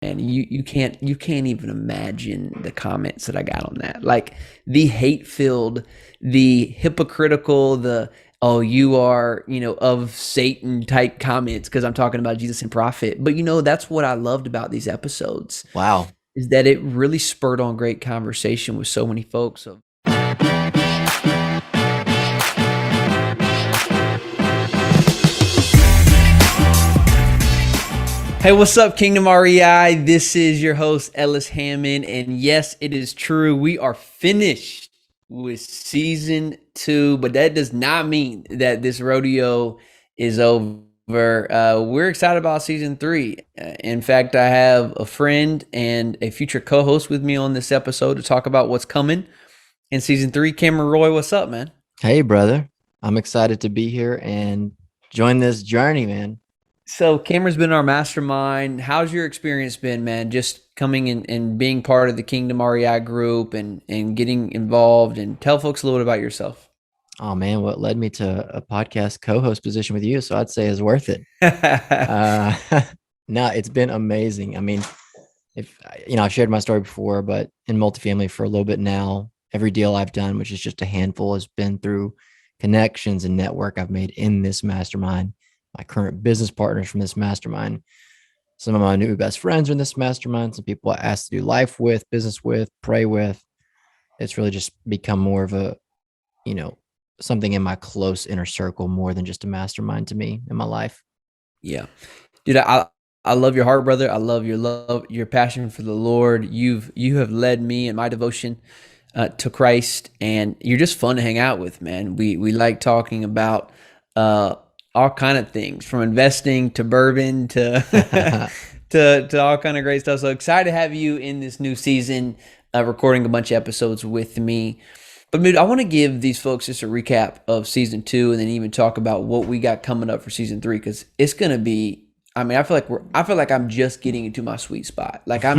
man, you can't even imagine the comments that I got on that. Like the hate filled, the hypocritical, the oh you are of Satan type comments because I'm talking about Jesus and prophet. But that's what I loved about these episodes Wow. is that it really spurred on great conversation with so many folks. Of Hey, what's up, Kingdom REI? This is your host, Ellis Hammond. And yes, it is true. We are finished with season 2, but that does not mean that this rodeo is over. We're excited about season 3. In fact, I have a friend and a future co host with me on this episode to talk about what's coming in season 3. Cameron Roy, what's up, man? Hey, brother. I'm excited to be here and join this journey, man. So Cameron's been our mastermind. How's your experience been, man? Just coming in and being part of the Kingdom REI group and getting involved, and tell folks a little bit about yourself. Oh, man, what led me to a podcast co-host position with you? So I'd say is worth it. Uh, no, it's been amazing. I mean, if I've shared my story before, but in multifamily for a little bit now, every deal I've done, which is just a handful, has been through connections and network I've made in this mastermind. My current business partners from this mastermind. Some of my new best friends are in this mastermind. Some people I asked to do life with, business with, pray with. It's really just become more of a, you know, something in my close inner circle more than just a mastermind to me in my life. Yeah, dude, I love your heart, brother. I love your passion for the Lord. You have led me in my devotion to Christ, and you're just fun to hang out with, man. We like talking about uh, all kind of things, from investing to bourbon to to all kind of great stuff. So excited to have you in this new season, recording a bunch of episodes with me. But dude, I want to give these folks just a recap of season 2, and then even talk about what we got coming up for season 3, because it's gonna be. I mean, I feel like I'm just getting into my sweet spot. Like I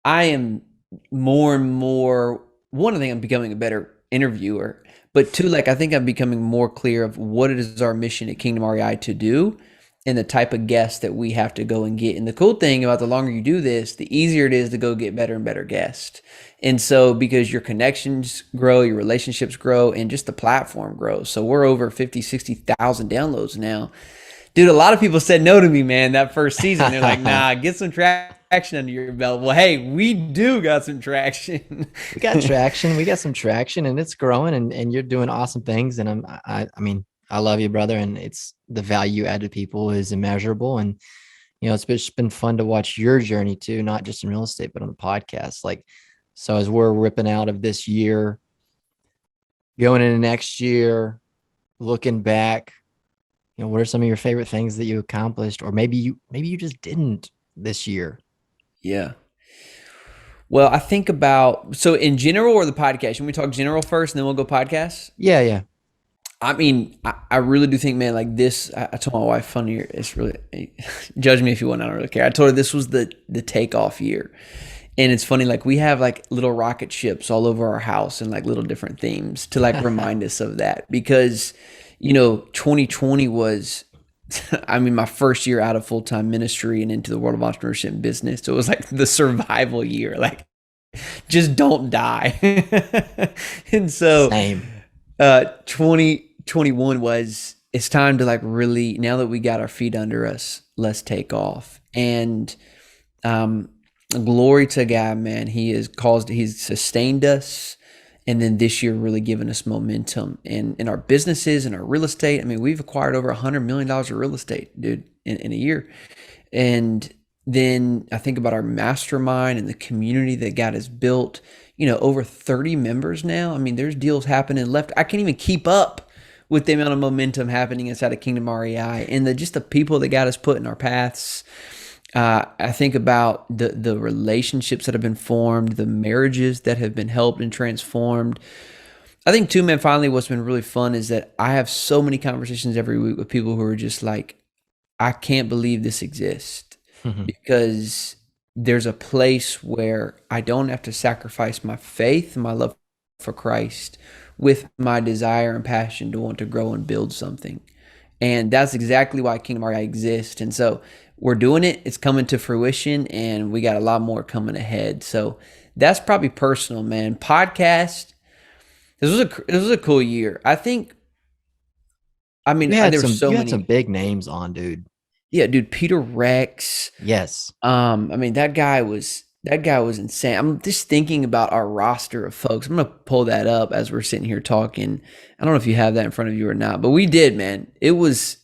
am more and more. One, I think I'm becoming a better interviewer, but two, like I think I'm becoming more clear of what it is our mission at Kingdom REI to do, and the type of guests that we have to go and get. And the cool thing about the longer you do this, the easier it is to go get better and better guests. And so because your connections grow, your relationships grow, and just the platform grows. So we're over 50, 60,000 downloads now. Dude, a lot of people said no to me, man, that first season. They're like, nah, get some traction under your belt. Well, hey, we do got some traction. We got traction. We got some traction, and it's growing, and you're doing awesome things. And I mean, I love you, brother. And it's the value you add to people is immeasurable. And, it's been fun to watch your journey too, not just in real estate, but on the podcast. Like, so as we're ripping out of this year, going into next year, looking back, what are some of your favorite things that you accomplished, or maybe you just didn't this year? Yeah. Well, I think about, so in general or the podcast, when we talk general first and then we'll go podcast. Yeah, yeah. I mean, I really do think, man, like this, I told my wife, funny, it's really, judge me if you want, I don't really care. I told her this was the takeoff year. And it's funny, like we have like little rocket ships all over our house and like little different themes to like remind us of that. Because, 2020 was, I mean, my first year out of full-time ministry and into the world of entrepreneurship and business. So it was like the survival year, like just don't die. And so Same. 2021 was, it's time to like really, now that we got our feet under us, let's take off. And glory to God, man. He's sustained us. And then this year really given us momentum in our businesses and our real estate. I mean, we've acquired over $100 million of real estate, dude, in a year. And then I think about our mastermind and the community that God has built, over 30 members now. I mean, there's deals happening left. I can't even keep up with the amount of momentum happening inside of Kingdom REI, and just the people that God has put in our paths. I think about the relationships that have been formed, the marriages that have been helped and transformed. I think too, man, finally what's been really fun is that I have so many conversations every week with people who are just like, I can't believe this exists, because there's a place where I don't have to sacrifice my faith and my love for Christ with my desire and passion to want to grow and build something. And that's exactly why Kingdom REI exists. And so we're doing it. It's coming to fruition, and we got a lot more coming ahead. So that's probably personal, man. Podcast. This was a cool year. I think. I mean, there were so You had some many. big names on, dude. Yeah, dude. Peter Rex. Yes. I mean, that guy was insane. I'm just thinking about our roster of folks. I'm gonna pull that up as we're sitting here talking. I don't know if you have that in front of you or not, but we did, man. It was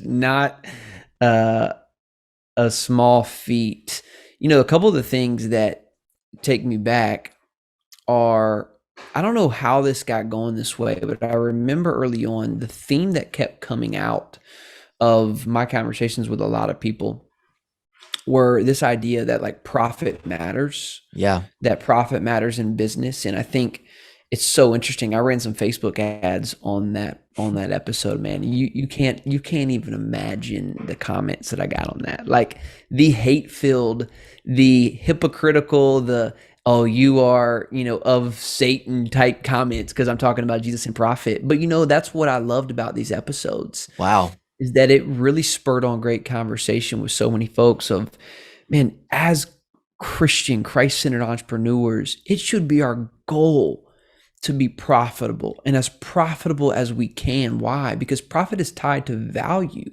not uh, a small feat. A couple of the things that take me back are, I don't know how this got going this way, but I remember early on the theme that kept coming out of my conversations with a lot of people were this idea that like profit matters, Yeah. that profit matters in business. And I think it's so interesting. I ran some Facebook ads on that episode, man. You can't even imagine the comments that I got on that. Like the hate filled, the hypocritical, the oh, you are, of Satan type comments because I'm talking about Jesus and profit. But that's what I loved about these episodes Wow. is that it really spurred on great conversation with so many folks of, man, as Christian, Christ-centered entrepreneurs, it should be our goal to be profitable and as profitable as we can. Why? Because profit is tied to value.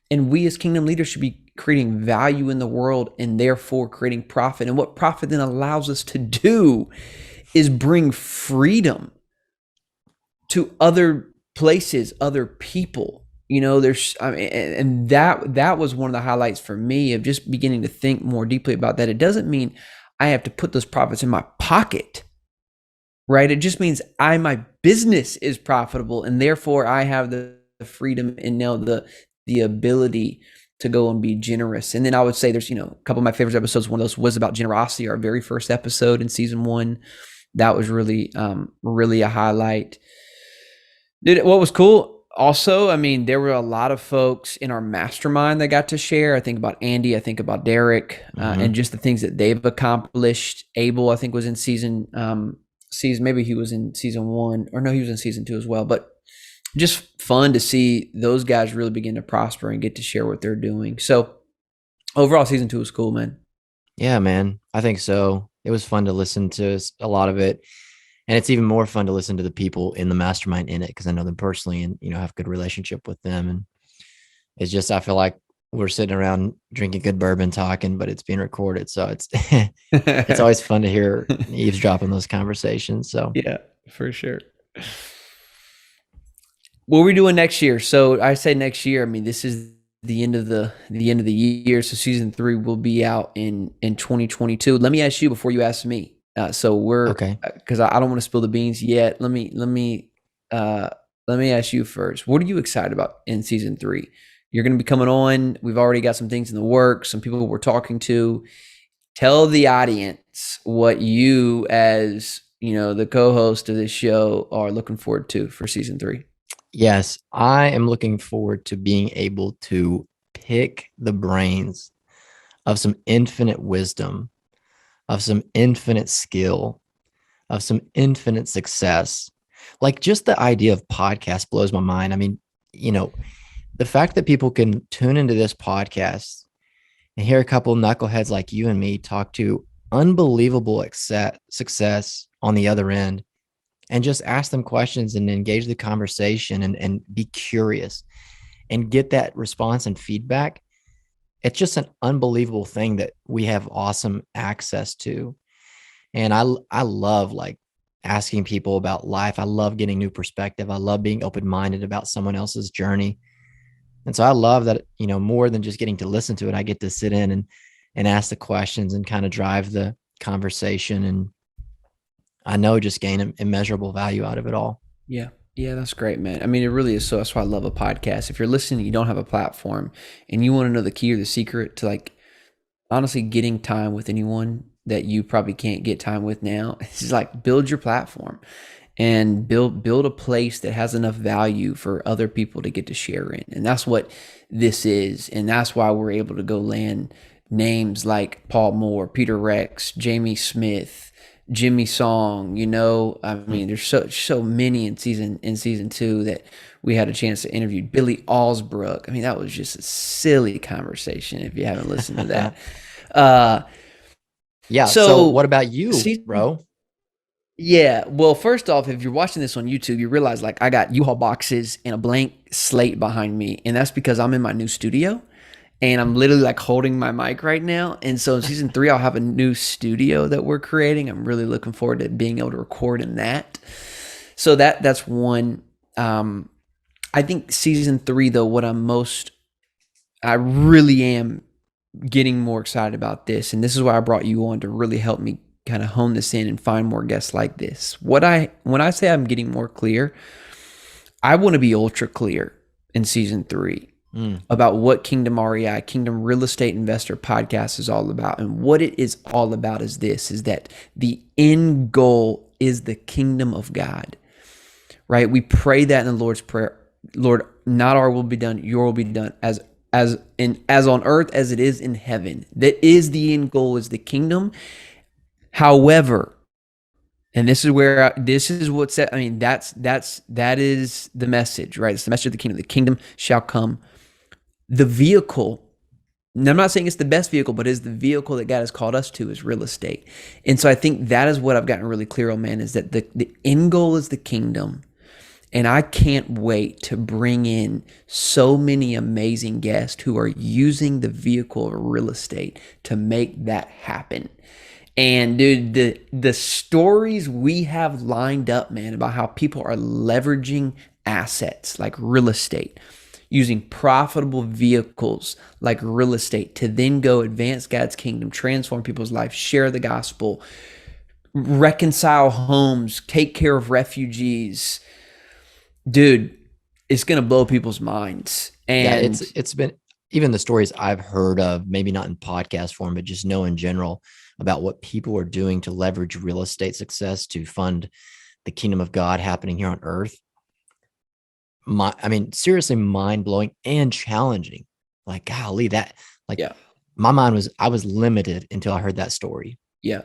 And we as kingdom leaders should be creating value in the world and therefore creating profit. And what profit then allows us to do is bring freedom to other places, other people. There's, I mean, and that was one of the highlights for me of just beginning to think more deeply about that. It doesn't mean I have to put those profits in my pocket, right? It just means my business is profitable, and therefore I have the freedom and now the ability to go and be generous. And then I would say there's, a couple of my favorite episodes. One of those was about generosity, our very first episode in season 1. That was really, really a highlight. What was cool also, I mean, there were a lot of folks in our mastermind that got to share. I think about Andy, I think about Derek, and just the things that they've accomplished. Abel, I think, was in season, maybe he was in season 1, or no, he was in season 2 as well. But just fun to see those guys really begin to prosper and get to share what they're doing. So overall, season 2 was cool, man. Yeah, man. I think so. It was fun to listen to a lot of it. And it's even more fun to listen to the people in the mastermind in it because I know them personally and, have a good relationship with them. And it's just, I feel like we're sitting around drinking good bourbon talking, but it's being recorded. So it's, it's always fun to hear eavesdrop on those conversations. So yeah, for sure. What are we doing next year? So I say next year, I mean, this is the end of the year. So season 3 will be out in 2022. Let me ask you before you ask me. So we're okay. Because I don't want to spill the beans yet. Let me ask you first. What are you excited about in season 3? You're going to be coming on. We've already got some things in the works. Some people we're talking to. Tell the audience what you, as the co-host of this show, are looking forward to for season 3. Yes, I am looking forward to being able to pick the brains of some infinite wisdom, of some infinite skill, of some infinite success. Like just the idea of podcast blows my mind. I mean, the fact that people can tune into this podcast and hear a couple knuckleheads like you and me talk to unbelievable success on the other end and just ask them questions and engage the conversation and be curious and get that response and feedback. It's just an unbelievable thing that we have awesome access to. And I love like asking people about life. I love getting new perspective. I love being open-minded about someone else's journey. And so I love that, more than just getting to listen to it, I get to sit in and ask the questions and kind of drive the conversation. And I know just gain immeasurable value out of it all. Yeah. Yeah, that's great, man. I mean, it really is. So that's why I love a podcast. If you're listening, you don't have a platform and you want to know the key or the secret to like honestly getting time with anyone that you probably can't get time with now, it's like build your platform and build a place that has enough value for other people to get to share in. And that's what this is. And that's why we're able to go land names like Paul Moore, Peter Rex, Jamie Smith, Jimmy Song, I mean, there's so many in season two that we had a chance to interview. Billy Alsbrook. I mean, that was just a silly conversation if you haven't listened to that. Uh, Yeah. So what so about you, season bro? Yeah, well, first off, if you're watching this on YouTube, you realize like I got U-Haul boxes and a blank slate behind me, and that's because I'm in my new studio and I'm literally like holding my mic right now. And so in season three, I'll have a new studio that we're creating. I'm really looking forward to being able to record in that. So that's one. I think season three, though, I really am getting more excited about this, and this is why I brought you on to really help me kind of hone this in and find more guests like this. When I say I'm getting more clear, I want to be ultra clear in season three Mm. about what Kingdom REI, Kingdom Real Estate Investor Podcast is all about. And what it is all about is that the end goal is the kingdom of God, right? We pray that in the Lord's Prayer. Lord, not our will be done, your will be done as on earth as it is in heaven. That is the end goal, is the kingdom. However, and this is what's I mean, that is the message, right? It's the message of the kingdom. The kingdom shall come. The vehicle, and I'm not saying it's the best vehicle, but is the vehicle that God has called us to, is real estate. And so I think that is what I've gotten really clear on, man, is that the end goal is the kingdom. And I can't wait to bring in so many amazing guests who are using the vehicle of real estate to make that happen. And dude, the stories we have lined up, man, about how people are leveraging assets like real estate, using profitable vehicles like real estate to then go advance God's kingdom, transform people's lives, share the gospel, reconcile homes, take care of refugees. Dude, it's gonna blow people's minds. Yeah, And it's been, even the stories I've heard of, maybe not in podcast form, but just know in general about what people are doing to leverage real estate success to fund the kingdom of God happening here on earth. I mean, seriously mind blowing and challenging. Like, golly, that, like, yeah, I was limited until I heard that story. yeah.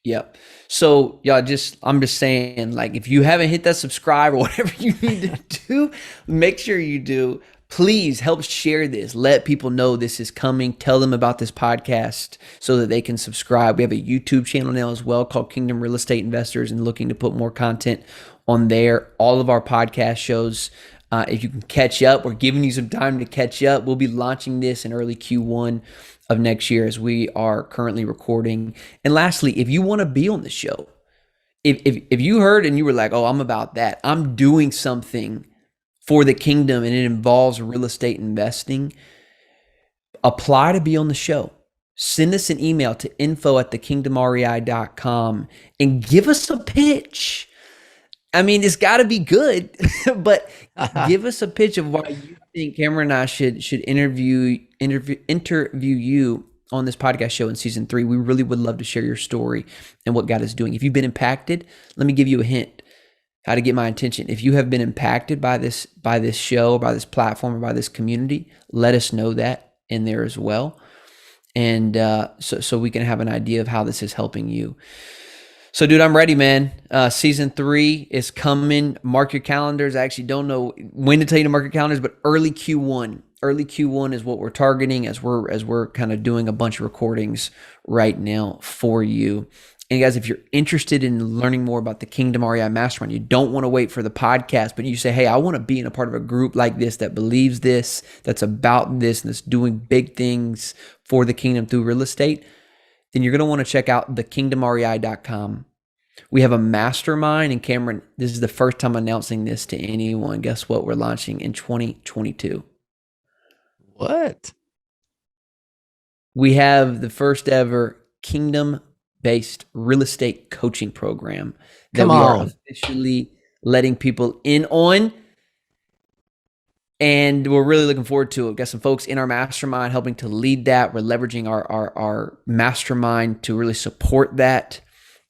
Yep. So y'all, I'm just saying, like, if you haven't hit that subscribe or whatever you need to do, make sure you do. Please help share this. Let people know this is coming. Tell them about this podcast so that they can subscribe. We have a YouTube channel now as well called Kingdom Real Estate Investors, and looking to put more content on there. All of our podcast shows, if you can catch up, we're giving you some time to catch up. We'll be launching this in early Q1 of next year as we are currently recording. And lastly, if you want to be on the show, if you heard and you were like, oh, I'm about that, I'm doing something for the kingdom and it involves real estate investing, apply to be on the show. Send us an email to info@thekingdomrei.com and give us a pitch. I mean, it's got to be good, but give us a pitch of why you think Cameron and I should interview you on this podcast show in season 3. We really would love to share your story and what God is doing. If you've been impacted, let me give you a hint how to get my attention. If you have been impacted by this show, by this platform, or by this community, let us know that in there as well, and so we can have an idea of how this is helping you. So, dude, I'm ready, man. Season 3 is coming. Mark your calendars. I actually don't know when to tell you to mark your calendars, but early Q1. Early Q1 is what we're targeting as we're kind of doing a bunch of recordings right now for you. And guys, if you're interested in learning more about the Kingdom REI Mastermind, you don't want to wait for the podcast, but you say, hey, I want to be in a part of a group like this that believes this, that's about this, and that's doing big things for the kingdom through real estate, then you're going to want to check out thekingdomrei.com. We have a mastermind, and Cameron, this is the first time announcing this to anyone. Guess what? We're launching in 2022. What? We have the first ever kingdom-based real estate coaching program that Come we are on. officially letting people in on. And we're really looking forward to it. We've got some folks in our mastermind helping to lead that. We're leveraging our mastermind to really support that.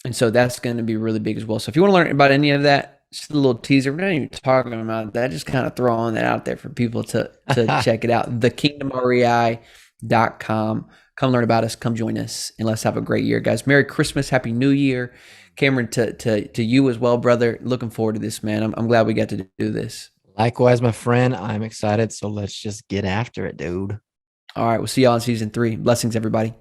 And so that's going to be really big as well. So if you want to learn about any of that, just a little teaser. We're not even talking about that. Just kind of throwing that out there for people to check it out. Thekingdomrei.com. come learn about us, come join us, and let's have a great year, guys. Merry Christmas, Happy New Year, Cameron. To you as well, brother. Looking forward to this, man. I'm glad we got to do this. Likewise, my friend. I'm excited. So let's just get after it, dude. All right, we'll see y'all in season 3. Blessings, everybody.